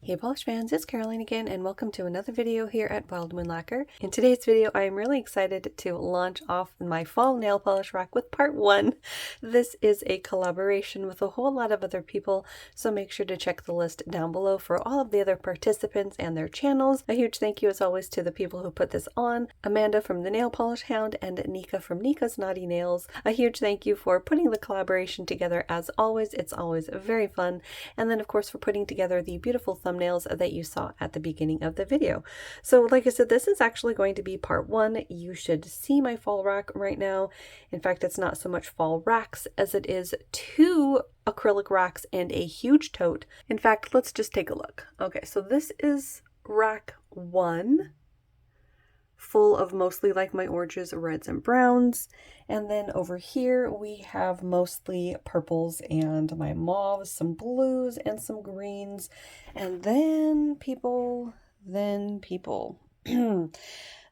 Hey polish fans, it's Caroline again and welcome to another video here at Wild Moon Lacquer. In today's video I am really excited to launch off my fall nail polish rack with part 1. This is a collaboration with a whole lot of other people, so make sure to check the list down below for all of the other participants and their channels. A huge thank you as always to the people who put this on, Amanda from the Nail Polish Hound and Nika from Nika's Naughty Nails. A huge thank you for putting the collaboration together as always. It's always very fun. And then of course for putting together the beautiful thumbnails that you saw at the beginning of the video. So like I said, this is actually going to be part 1. You should see my fall rack right now. In fact, it's not so much fall racks as it is 2 acrylic racks and a huge tote. In fact, let's just take a look. Okay, so this is rack 1. Full of mostly like my oranges, reds, and browns. And then over here we have mostly purples and my mauves, some blues and some greens. And then people.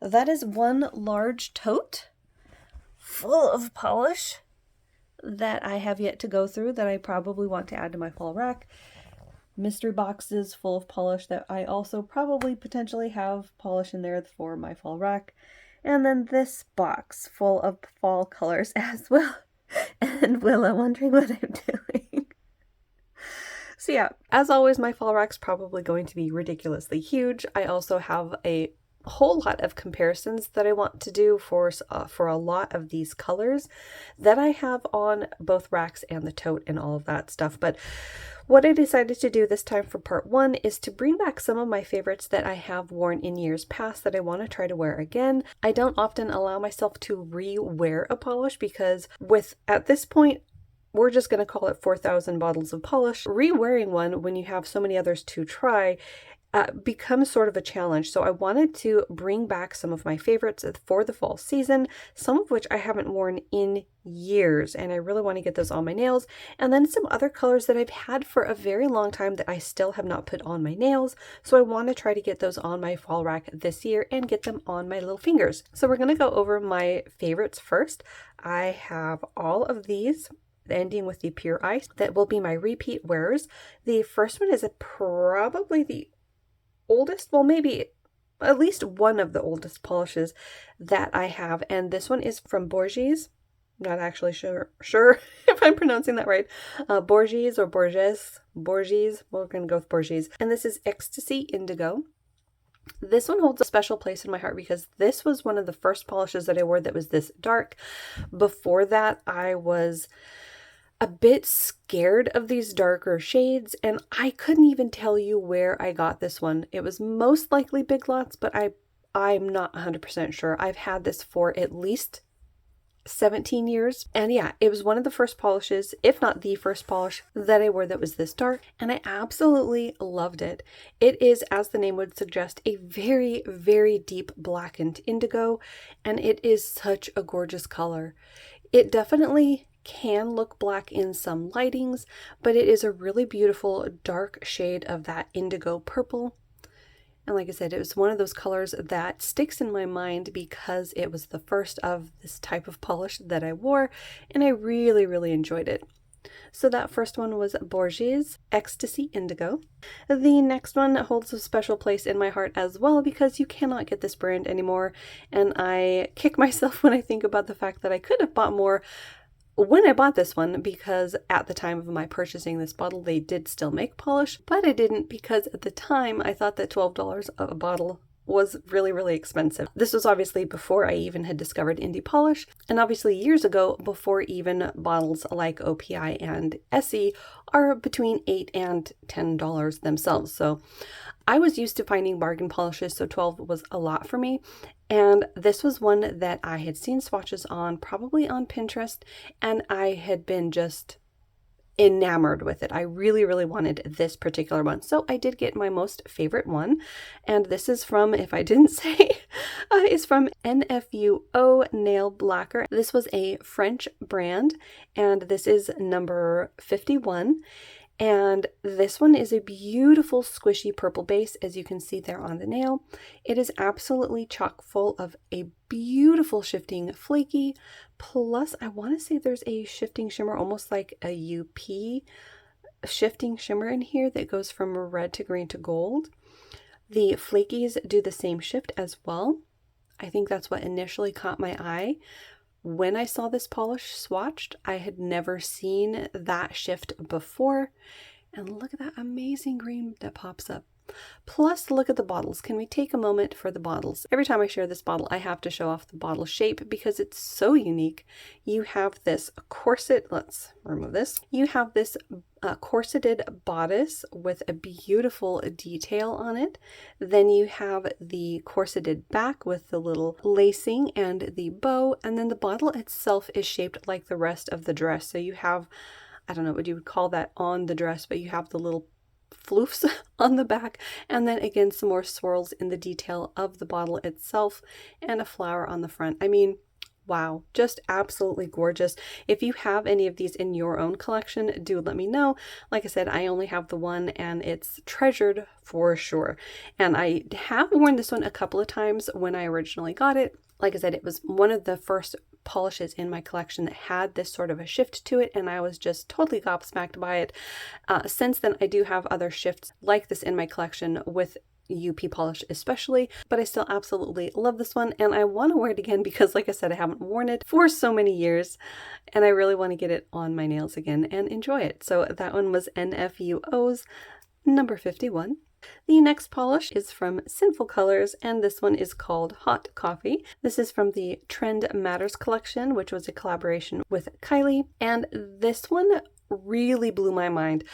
That is one large tote full of polish that I have yet to go through that I probably want to add to my fall rack. Mystery boxes full of polish that I also probably potentially have polish in there for my fall rack. And then this box full of fall colors as well. And Willow wondering what I'm doing. So yeah, as always, my fall rack's probably going to be ridiculously huge. I also have a whole lot of comparisons that I want to do for a lot of these colors that I have on both racks and the tote and all of that stuff. But what I decided to do this time for part 1 is to bring back some of my favorites that I have worn in years past that I want to try to wear again. I don't often allow myself to re-wear a polish because at this point, we're just going to call it 4,000 bottles of polish. Re-wearing one when you have so many others to try becomes sort of a challenge. So I wanted to bring back some of my favorites for the fall season, some of which I haven't worn in years, and I really want to get those on my nails. And then some other colors that I've had for a very long time that I still have not put on my nails. So I want to try to get those on my fall rack this year and get them on my little fingers. So we're going to go over my favorites first. I have all of these, ending with the Pure Ice, that will be my repeat wearers. The first one is probably the oldest, well, maybe at least one of the oldest polishes that I have, and this one is from Borges. Not actually sure if I'm pronouncing that right. Borges or Borges, we're gonna go with Borges, and this is Ecstasy Indigo. This one holds a special place in my heart because this was one of the first polishes that I wore that was this dark. Before that, I was a bit scared of these darker shades, and I couldn't even tell you where I got this one. It was most likely Big Lots, but I'm not 100% sure. I've had this for at least 17 years. And yeah, it was one of the first polishes, if not the first polish that I wore that was this dark, and I absolutely loved it. It is, as the name would suggest, a very, very deep blackened indigo, and it is such a gorgeous color. It definitely can look black in some lightings, but it is a really beautiful dark shade of that indigo purple. And like I said, it was one of those colors that sticks in my mind because it was the first of this type of polish that I wore, and I really, really enjoyed it. So that first one was Borges Ecstasy Indigo. The next one holds a special place in my heart as well because you cannot get this brand anymore, and I kick myself when I think about the fact that I could have bought more when I bought this one, because at the time of my purchasing this bottle, they did still make polish, but I didn't because at the time I thought that $12 a bottle was really, really expensive. This was obviously before I even had discovered indie polish, and obviously years ago, before even bottles like OPI and Essie are between $8 and $10 themselves. So I was used to finding bargain polishes, so 12 was a lot for me. And this was one that I had seen swatches on, probably on Pinterest, and I had been just enamored with it. I really, really wanted this particular one. So I did get my most favorite one. And this is from, if I didn't say, is from NFUO Nail Lacquer. This was a French brand, and this is number 51. And this one is a beautiful squishy purple base, as you can see there on the nail. It is absolutely chock full of a beautiful shifting flaky, plus I want to say there's a shifting shimmer, almost like a UP shifting shimmer in here that goes from red to green to gold. The flakies do the same shift as well. I think that's what initially caught my eye. When I saw this polish swatched, I had never seen that shift before. And look at that amazing green that pops up. Plus, look at the bottles. Can we take a moment for the bottles? Every time I share this bottle, I have to show off the bottle shape because it's so unique. You have this corset. Let's remove this. You have this corseted bodice with a beautiful detail on it. Then you have the corseted back with the little lacing and the bow. And then the bottle itself is shaped like the rest of the dress. So you have, I don't know what you would call that on the dress, but you have the little floofs on the back, and then again some more swirls in the detail of the bottle itself, and a flower on the front. I mean, wow, just absolutely gorgeous. If you have any of these in your own collection, do let me know. Like I said, I only have the one and it's treasured for sure. And I have worn this one a couple of times when I originally got it. Like I said, it was one of the first polishes in my collection that had this sort of a shift to it, and I was just totally gobsmacked by it. Since then, I do have other shifts like this in my collection with UP polish especially, but I still absolutely love this one, and I want to wear it again because, like I said, I haven't worn it for so many years, and I really want to get it on my nails again and enjoy it. So that one was NFUO's number 51. The next polish is from Sinful Colors, and this one is called Hot Coffee. This is from the Trend Matters collection, which was a collaboration with Kylie, and this one really blew my mind.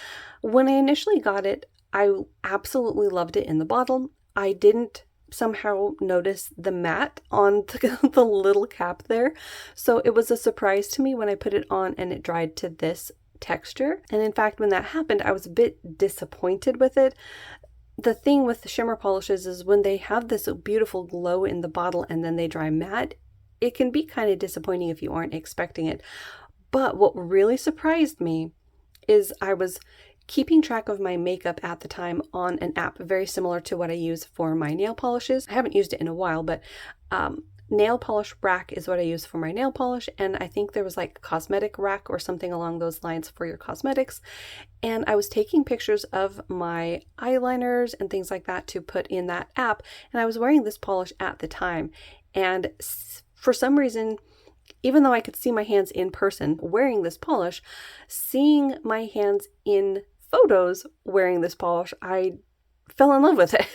When I initially got it, I absolutely loved it in the bottle. I didn't somehow notice the matte on the little cap there, so it was a surprise to me when I put it on and it dried to this texture. And in fact, when that happened, I was a bit disappointed with it. The thing with the shimmer polishes is when they have this beautiful glow in the bottle and then they dry matte, it can be kind of disappointing if you aren't expecting it. But what really surprised me is I was keeping track of my makeup at the time on an app very similar to what I use for my nail polishes. I haven't used it in a while, but nail polish rack is what I use for my nail polish, and I think there was like cosmetic rack or something along those lines for your cosmetics. And I was taking pictures of my eyeliners and things like that to put in that app, and I was wearing this polish at the time, and for some reason, even though I could see my hands in person wearing this polish, seeing my hands in photos wearing this polish, I fell in love with it.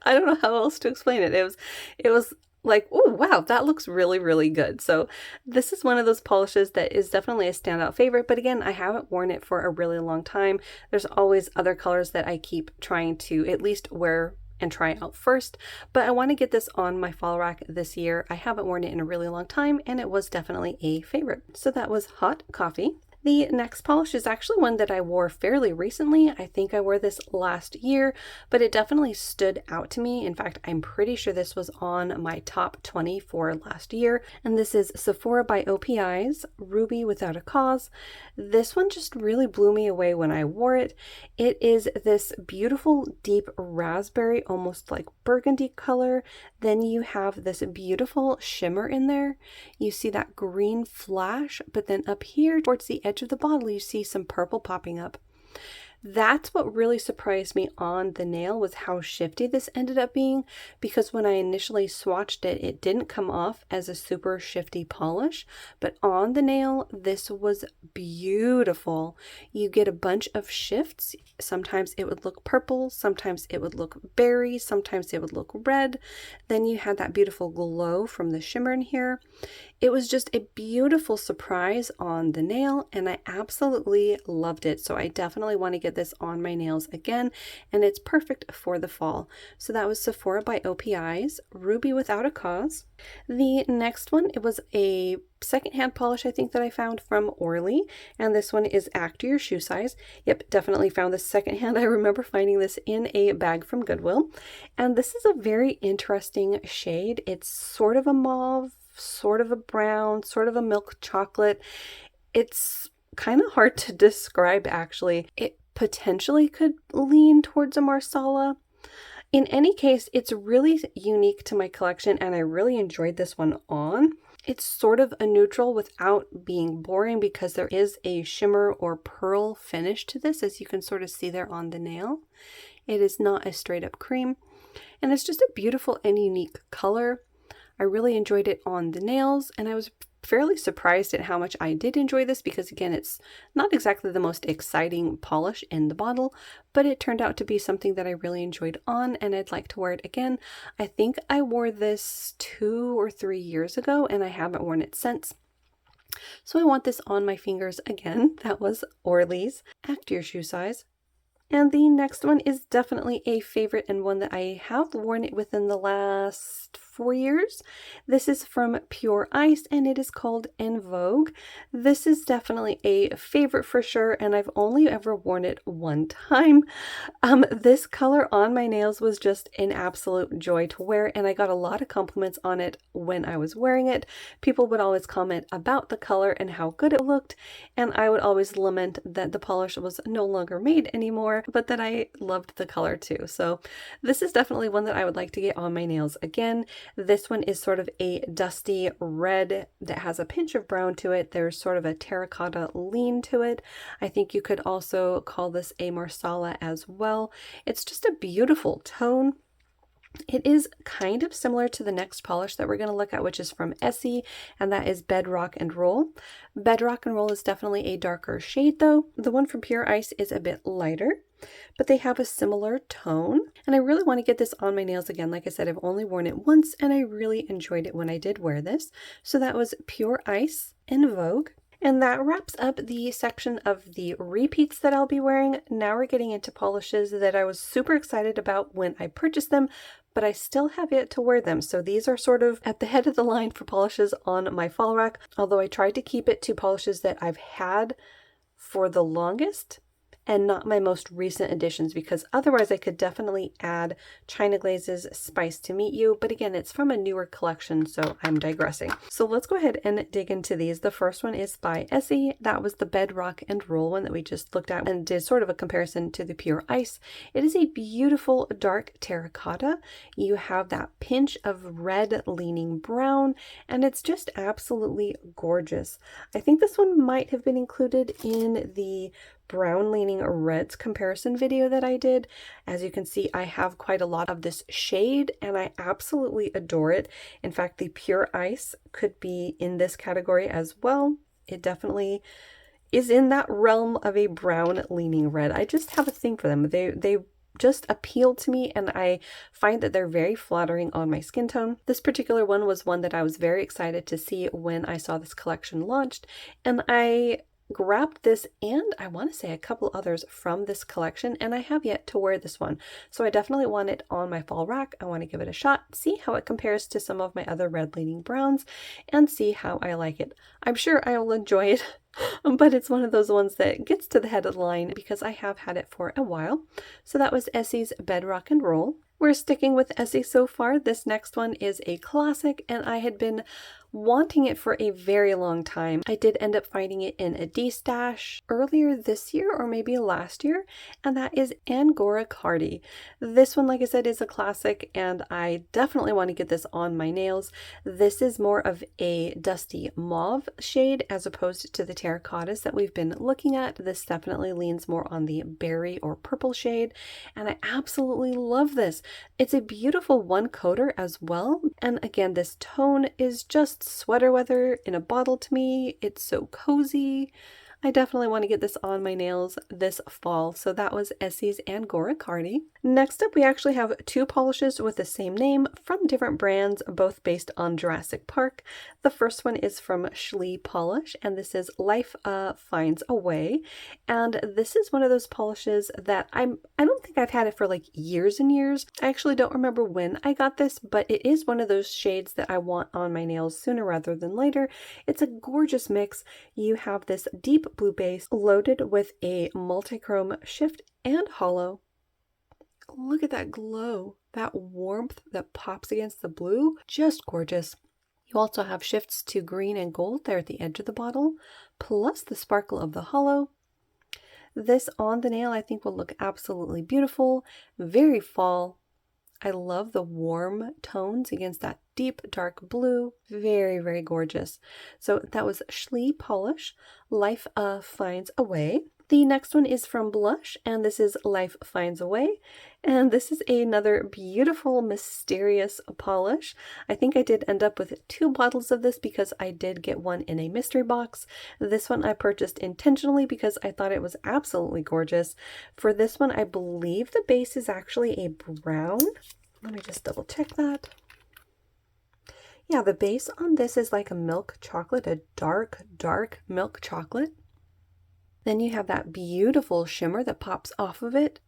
I don't know how else to explain it. It was like, oh wow, that looks really, really good. So this is one of those polishes that is definitely a standout favorite, but again, I haven't worn it for a really long time. There's always other colors that I keep trying to at least wear and try out first, but I want to get this on my fall rack this year. I haven't worn it in a really long time, and it was definitely a favorite. So that was Hot Coffee. The next polish is actually one that I wore fairly recently. I think I wore this last year, but it definitely stood out to me. In fact, I'm pretty sure this was on my top 20 for last year. And this is Sephora by OPI's Ruby Without a Cause. This one just really blew me away when I wore it. It is this beautiful deep raspberry, almost like burgundy color. Then you have this beautiful shimmer in there. You see that green flash, but then up here towards the edge of the bottle, you see some purple popping up. That's what really surprised me on the nail, was how shifty this ended up being, because when I initially swatched it, it didn't come off as a super shifty polish, but on the nail, this was beautiful. You get a bunch of shifts. Sometimes it would look purple, sometimes it would look berry, sometimes it would look red. Then you had that beautiful glow from the shimmer in here. It was just a beautiful surprise on the nail, and I absolutely loved it. So I definitely want to get this on my nails again, and it's perfect for the fall. So that was Sephora by OPI's Ruby Without a Cause. The next one, it was a secondhand polish I think that I found from Orly, and this one is Act Your Shoe Size. Yep, definitely found this secondhand. I remember finding this in a bag from Goodwill, and this is a very interesting shade. It's sort of a mauve, sort of a brown, sort of a milk chocolate. It's kind of hard to describe actually. It potentially could lean towards a Marsala. In any case, it's really unique to my collection, and I really enjoyed this one on. It's sort of a neutral without being boring because there is a shimmer or pearl finish to this, as you can sort of see there on the nail. It is not a straight up cream, and it's just a beautiful and unique color. I really enjoyed it on the nails, and I was fairly surprised at how much I did enjoy this because, again, it's not exactly the most exciting polish in the bottle, but it turned out to be something that I really enjoyed on, and I'd like to wear it again. I think I wore this 2 or 3 years ago, and I haven't worn it since. So I want this on my fingers again. That was Orly's. Act Your Shoe Size. And the next one is definitely a favorite and one that I have worn it within the last 4 years. This is from Pure Ice and it is called En Vogue. This is definitely a favorite for sure, and I've only ever worn it one time. This color on my nails was just an absolute joy to wear, and I got a lot of compliments on it when I was wearing it. People would always comment about the color and how good it looked, and I would always lament that the polish was no longer made anymore, but that I loved the color too. So this is definitely one that I would like to get on my nails again. This one is sort of a dusty red that has a pinch of brown to it. There's sort of a terracotta lean to it. I think you could also call this a marsala as well. It's just a beautiful tone. It is kind of similar to the next polish that we're going to look at, which is from Essie, and that is Bedrock and Roll. Bedrock and Roll is definitely a darker shade though. The one from Pure Ice is a bit lighter, but they have a similar tone, and I really want to get this on my nails again. Like I said, I've only worn it once, and I really enjoyed it when I did wear this. So that was Pure Ice En Vogue. And that wraps up the section of the repeats that I'll be wearing. Now we're getting into polishes that I was super excited about when I purchased them, but I still have yet to wear them. So these are sort of at the head of the line for polishes on my fall rack, although I tried to keep it to polishes that I've had for the longest and not my most recent additions, because otherwise I could definitely add China Glaze's Spice to Meet You, but again, it's from a newer collection, so I'm digressing. So let's go ahead and dig into these. The first one is by Essie. That was the Bedrock and Roll one that we just looked at and did sort of a comparison to the Pure Ice. It is a beautiful dark terracotta. You have that pinch of red leaning brown, and it's just absolutely gorgeous. I think this one might have been included in the brown leaning reds comparison video that I did. As you can see, I have quite a lot of this shade and I absolutely adore it. In fact, the Pure Ice could be in this category as well. It definitely is in that realm of a brown leaning red. I just have a thing for them. They just appeal to me, and I find that they're very flattering on my skin tone. This particular one was one that I was very excited to see when I saw this collection launched, and I grabbed this and I want to say a couple others from this collection, and I have yet to wear this one. So I definitely want it on my fall rack. I want to give it a shot, see how it compares to some of my other red leaning browns, and see how I like it. I'm sure I will enjoy it, but it's one of those ones that gets to the head of the line because I have had it for a while. So that was Essie's Bedrock and Roll. We're sticking with Essie so far. This next one is a classic, and I had been wanting it for a very long time. I did end up finding it in a D-stash earlier this year or maybe last year, and that is Angora Cardi. This one, like I said, is a classic, and I definitely want to get this on my nails. This is more of a dusty mauve shade as opposed to the terracottas that we've been looking at. This definitely leans more on the berry or purple shade, and I absolutely love this. It's a beautiful one coater as well, and again, this tone is just sweater weather in a bottle to me. It's so cozy. I definitely want to get this on my nails this fall. So that was Essie's Angora Cardi. Next up, we actually have two polishes with the same name from different brands, both based on Jurassic Park. The first one is from Schlee Polish, and this is Life Finds a Way. And this is one of those polishes that I don't think I've had it for like years and years. I actually don't remember when I got this, but it is one of those shades that I want on my nails sooner rather than later. It's a gorgeous mix. You have this deep blue base loaded with a multi-chrome shift and hollow. Look at that glow, that warmth that pops against the blue, just gorgeous. You also have shifts to green and gold there at the edge of the bottle, plus the sparkle of the hollow. This on the nail I think will look absolutely beautiful, very fall. I love the warm tones against that deep dark blue. Very, very gorgeous. So that was Raechel Polish, Life Finds a Way. The next one is from Blush, and this is Life Finds a Way. And this is another beautiful, mysterious polish. I think I did end up with 2 bottles of this because I did get one in a mystery box. This one I purchased intentionally because I thought it was absolutely gorgeous. For this one, I believe the base is actually a brown. Let me just double check that. Yeah, the base on this is like a milk chocolate, a dark, dark milk chocolate. Then you have that beautiful shimmer that pops off of it.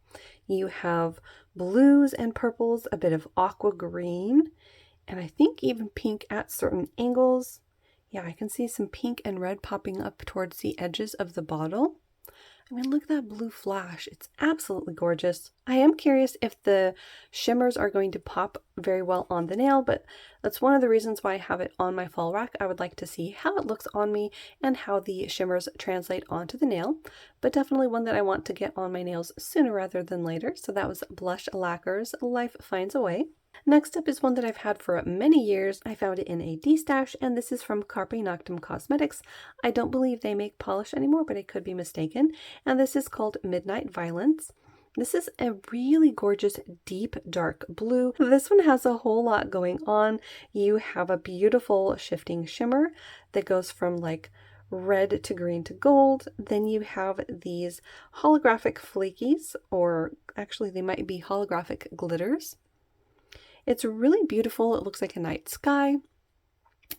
You have blues and purples, a bit of aqua green, and I think even pink at certain angles. Yeah, I can see some pink and red popping up towards the edges of the bottle. I mean, look at that blue flash. It's absolutely gorgeous. I am curious if the shimmers are going to pop very well on the nail, but that's one of the reasons why I have it on my fall rack. I would like to see how it looks on me and how the shimmers translate onto the nail, but definitely one that I want to get on my nails sooner rather than later. So that was Blush Lacquer's Life Finds a Way. Next up is one that I've had for many years. I found it in a D-stash, and this is from Carpe Noctem Cosmetics. I don't believe they make polish anymore, but I could be mistaken. And this is called Midnight Violence. This is a really gorgeous deep dark blue. This one has a whole lot going on. You have a beautiful shifting shimmer that goes from like red to green to gold. Then you have these holographic flakies, or actually they might be holographic glitters. It's really beautiful. It looks like a night sky.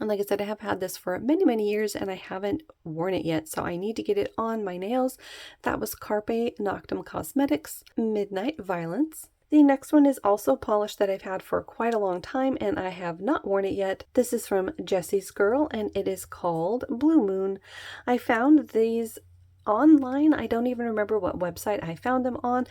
And like I said, I have had this for many, many years and I haven't worn it yet, so I need to get it on my nails. That was Carpe Noctem Cosmetics Midnight Violence. The next one is also polish that I've had for quite a long time and I have not worn it yet. This is from Jessie's Girl and it is called Blue Moon. I found these online. I don't even remember what website I found them on,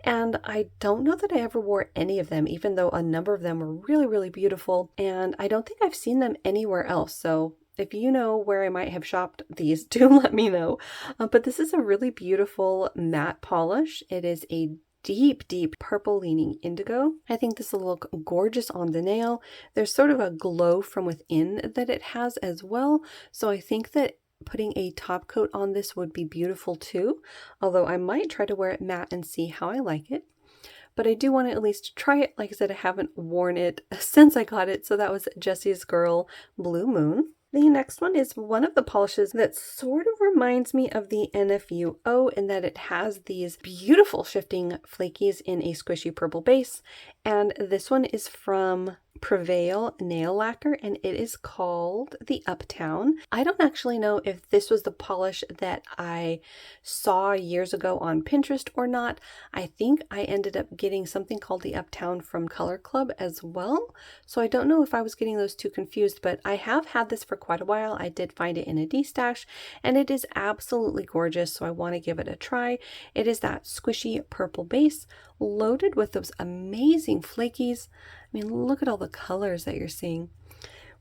and I don't know that I ever wore any of them, even though a number of them were really, really beautiful, and I don't think I've seen them anywhere else. So if you know where I might have shopped these, do let me know. But this is a really beautiful matte polish. It is a deep, deep purple leaning indigo. I think this will look gorgeous on the nail. There's sort of a glow from within that it has as well. So I think that putting a top coat on this would be beautiful too, although I might try to wear it matte and see how I like it. But I do want to at least try it. Like I said, I haven't worn it since I got it, so that was Jessie's Girl Blue Moon. The next one is one of the polishes that sort of reminds me of the NFUO in that it has these beautiful shifting flakies in a squishy purple base, and this one is from Prevail Nail Lacquer and it is called the Uptown. I don't actually know if this was the polish that I saw years ago on Pinterest or not. I think I ended up getting something called the Uptown from Color Club as well, so I don't know if I was getting those two confused, but I have had this for quite a while. I did find it in a D-stash and it is absolutely gorgeous, so I want to give it a try. It is that squishy purple base loaded with those amazing flakies. I mean, look at all the colors that you're seeing.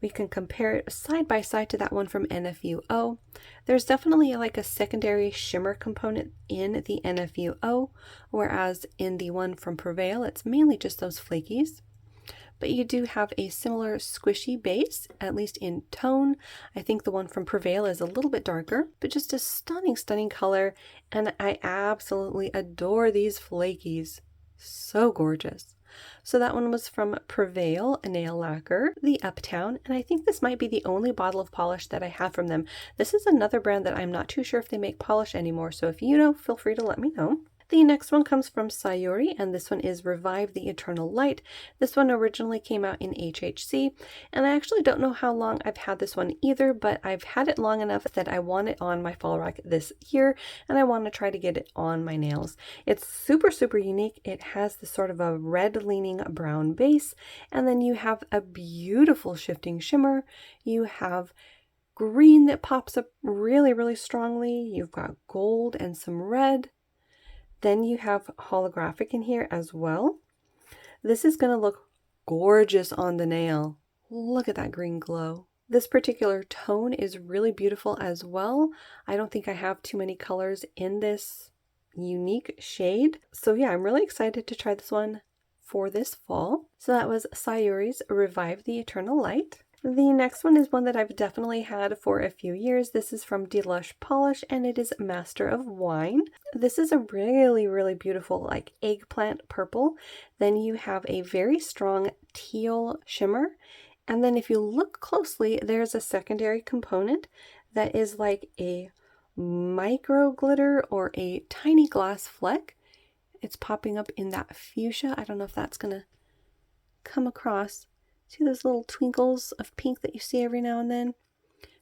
We can compare it side by side to that one from NFUO. There's definitely like a secondary shimmer component in the NFUO, whereas in the one from Prevail, it's mainly just those flakies. But you do have a similar squishy base, at least in tone. I think the one from Prevail is a little bit darker, but just a stunning, stunning color. And I absolutely adore these flakies. So gorgeous. So that one was from Prevail Nail Lacquer, the Uptown, and I think this might be the only bottle of polish that I have from them. This is another brand that I'm not too sure if they make polish anymore, so if you know, feel free to let me know. The next one comes from Sayuri, and this one is Revive the Eternal Light. This one originally came out in HHC, and I actually don't know how long I've had this one either, but I've had it long enough that I want it on my fall rack this year, and I want to try to get it on my nails. It's super, super unique. It has this sort of a red-leaning brown base, and then you have a beautiful shifting shimmer. You have green that pops up really, really strongly. You've got gold and some red. Then you have holographic in here as well. This is going to look gorgeous on the nail. Look at that green glow. This particular tone is really beautiful as well. I don't think I have too many colors in this unique shade. So yeah, I'm really excited to try this one for this fall. So that was Sayuri's Revive the Eternal Light. The next one is one that I've definitely had for a few years. This is from Gotaluvpolish and it is Master of Wine. This is a really, really beautiful like eggplant purple. Then you have a very strong teal shimmer. And then if you look closely, there's a secondary component that is like a micro glitter or a tiny glass fleck. It's popping up in that fuchsia. I don't know if that's going to come across. See those little twinkles of pink that you see every now and then?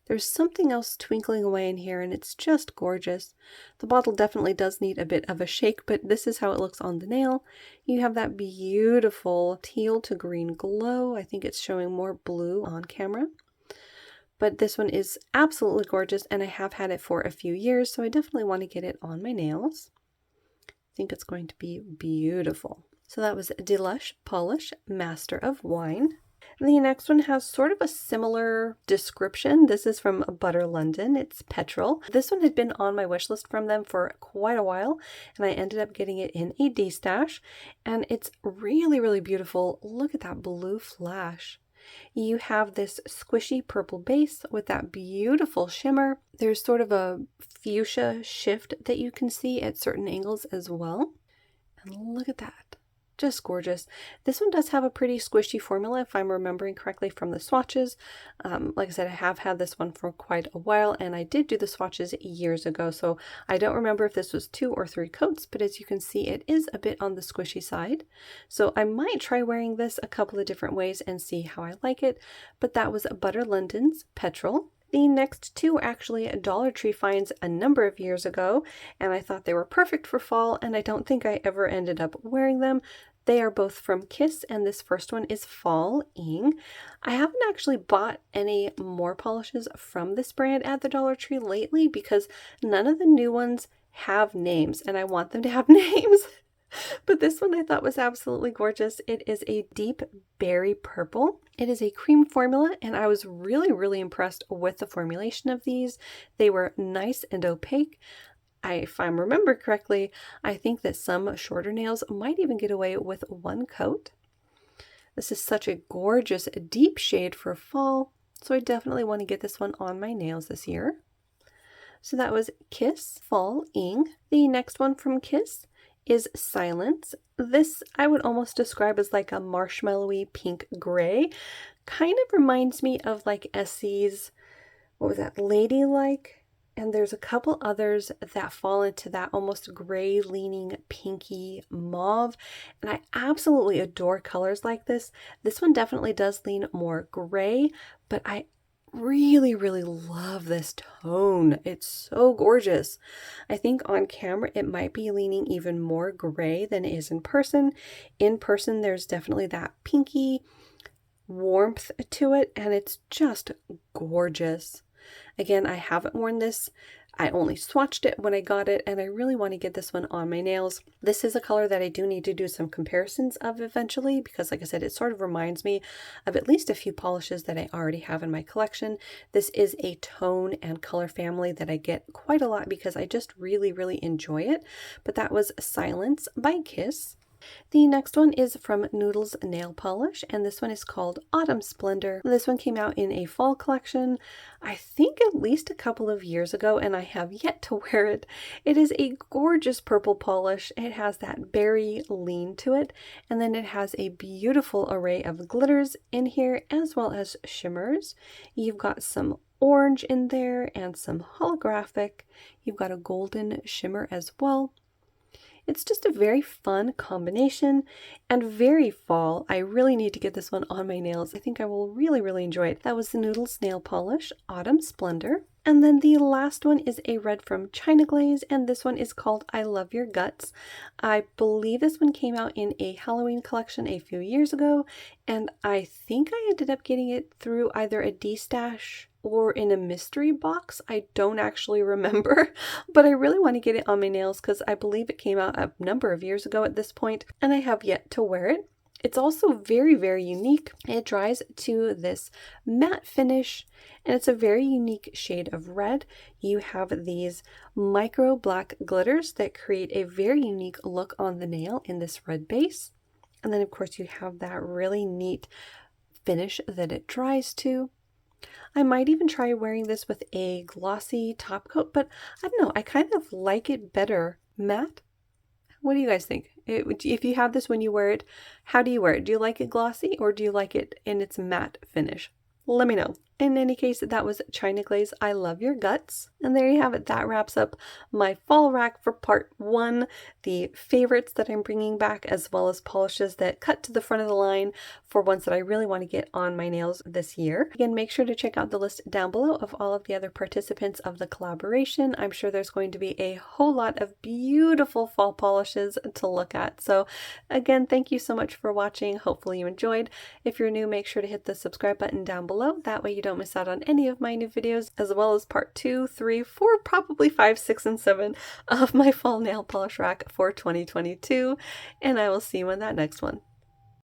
There's something else twinkling away in here and it's just gorgeous. The bottle definitely does need a bit of a shake, but this is how it looks on the nail. You have that beautiful teal to green glow. I think it's showing more blue on camera. But this one is absolutely gorgeous and I have had it for a few years, so I definitely want to get it on my nails. I think it's going to be beautiful. So that was Gotaluvpolish Master of Wine. The next one has sort of a similar description. This is from Butter London. It's Petrol. This one had been on my wish list from them for quite a while, and I ended up getting it in a D-stash, and it's really, really beautiful. Look at that blue flash. You have this squishy purple base with that beautiful shimmer. There's sort of a fuchsia shift that you can see at certain angles as well. And look at that. Just gorgeous. This one does have a pretty squishy formula if I'm remembering correctly from the swatches. Like I said, I have had this one for quite a while and I did do the swatches years ago, so I don't remember if this was 2 or 3 coats, but as you can see it is a bit on the squishy side. So I might try wearing this a couple of different ways and see how I like it, but that was Butter London's Petrol. The next two were actually Dollar Tree finds a number of years ago, and I thought they were perfect for fall, and I don't think I ever ended up wearing them. They are both from Kiss, and this first one is Fall Ing. I haven't actually bought any more polishes from this brand at the Dollar Tree lately because none of the new ones have names, and I want them to have names. But this one I thought was absolutely gorgeous. It is a deep berry purple. It is a cream formula, and I was really, really impressed with the formulation of these. They were nice and opaque. If I remember correctly, I think that some shorter nails might even get away with 1 coat. This is such a gorgeous deep shade for fall, so I definitely want to get this one on my nails this year. So that was Kiss Fall Ing. The next one from Kiss is Silence. This I would almost describe as like a marshmallowy pink gray. Kind of reminds me of like Essie's, what was that, Ladylike? And there's a couple others that fall into that almost gray leaning pinky mauve. And I absolutely adore colors like this. This one definitely does lean more gray, but I really, really love this tone. It's so gorgeous. I think on camera it might be leaning even more gray than it is in person. In person there's definitely that pinky warmth to it, and it's just gorgeous. Again, I haven't worn this. I only swatched it when I got it, and I really want to get this one on my nails. This is a color that I do need to do some comparisons of eventually because, like I said, it sort of reminds me of at least a few polishes that I already have in my collection. This is a tone and color family that I get quite a lot because I just really, really enjoy it. But that was Silence by Kiss. The next one is from Noodles Nail Polish, and this one is called Autumn Splendor. This one came out in a fall collection, I think at least a couple of years ago, and I have yet to wear it. It is a gorgeous purple polish. It has that berry lean to it, and then it has a beautiful array of glitters in here as well as shimmers. You've got some orange in there and some holographic. You've got a golden shimmer as well. It's just a very fun combination and very fall. I really need to get this one on my nails. I think I will really, really enjoy it. That was the Noodles Nail Polish Autumn Splendor. And then the last one is a red from China Glaze, and this one is called I Love Your Guts. I believe this one came out in a Halloween collection a few years ago, and I think I ended up getting it through either a D-stash or in a mystery box. I don't actually remember, but I really want to get it on my nails because I believe it came out a number of years ago at this point, and I have yet to wear it. It's also very, very unique. It dries to this matte finish, and it's a very unique shade of red. You have these micro black glitters that create a very unique look on the nail in this red base. And then of course you have that really neat finish that it dries to. I might even try wearing this with a glossy top coat, but I don't know, I kind of like it better matte. What do you guys think? If you have this when you wear it, how do you wear it? Do you like it glossy or do you like it in its matte finish? Let me know. In any case, that was China Glaze. I love your guts. And there you have it. That wraps up my fall rack for part 1. The favorites that I'm bringing back, as well as polishes that cut to the front of the line for ones that I really want to get on my nails this year. Again, make sure to check out the list down below of all of the other participants of the collaboration. I'm sure there's going to be a whole lot of beautiful fall polishes to look at. So again, thank you so much for watching. Hopefully you enjoyed. If you're new, make sure to hit the subscribe button down below. That way you don't miss out on any of my new videos, as well as part 2, 3, 4, probably 5, 6, and 7 of my fall nail polish rack for 2022. And I will see you in that next one.